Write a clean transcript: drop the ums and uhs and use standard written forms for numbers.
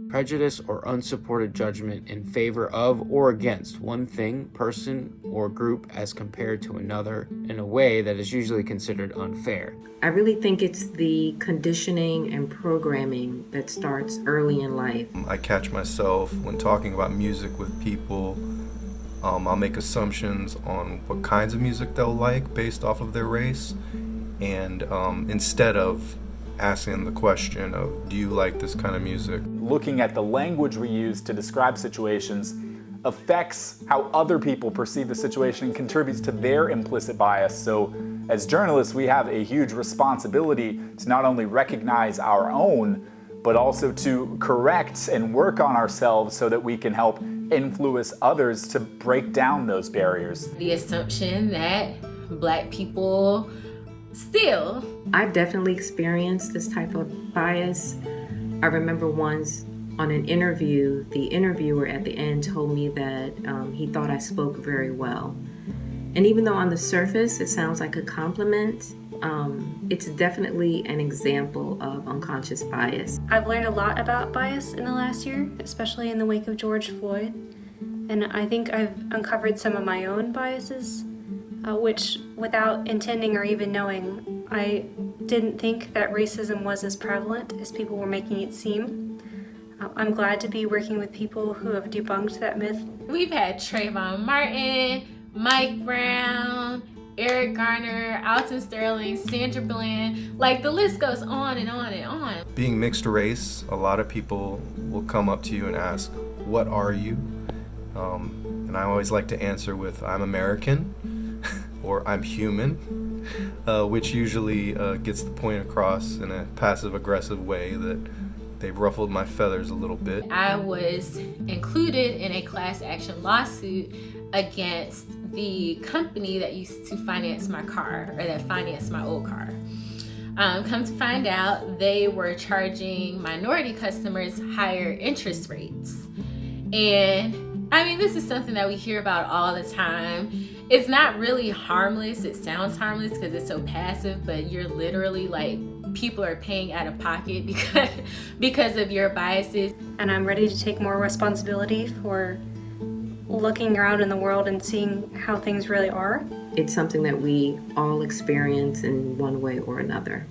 Prejudice or unsupported judgment in favor of or against one thing, person, or group as compared to another in a way that is usually considered unfair. I really think it's the conditioning and programming that starts early in life. I catch myself when talking about music with people. I'll make assumptions on what kinds of music they'll like based off of their race, and instead of asking the question of, do you like this kind of music? Looking at the language we use to describe situations affects how other people perceive the situation and contributes to their implicit bias. So as journalists, we have a huge responsibility to not only recognize our own, but also to correct and work on ourselves so that we can help influence others to break down those barriers. The assumption that Black people steal. I've definitely experienced this type of bias. I remember once on an interview, the interviewer at the end told me that he thought I spoke very well. And even though on the surface it sounds like a compliment, it's definitely an example of unconscious bias. I've learned a lot about bias in the last year, especially in the wake of George Floyd. And I think I've uncovered some of my own biases, which without intending or even knowing, I didn't think that racism was as prevalent as people were making it seem. I'm glad to be working with people who have debunked that myth. We've had Trayvon Martin, Mike Brown, Eric Garner, Alton Sterling, Sandra Bland, like the list goes on and on and on. Being mixed race, a lot of people will come up to you and ask, what are you? And I always like to answer with, I'm American, or I'm human, which usually gets the point across in a passive-aggressive way that they've ruffled my feathers a little bit. I was included in a class action lawsuit against the company that used to finance my car, or that financed my old car. Come to find out, they were charging minority customers higher interest rates. And I mean, this is something that we hear about all the time. It's not really harmless. It sounds harmless because it's so passive, but you're literally like, people are paying out of pocket because of your biases. And I'm ready to take more responsibility for looking around in the world and seeing how things really are. It's something that we all experience in one way or another.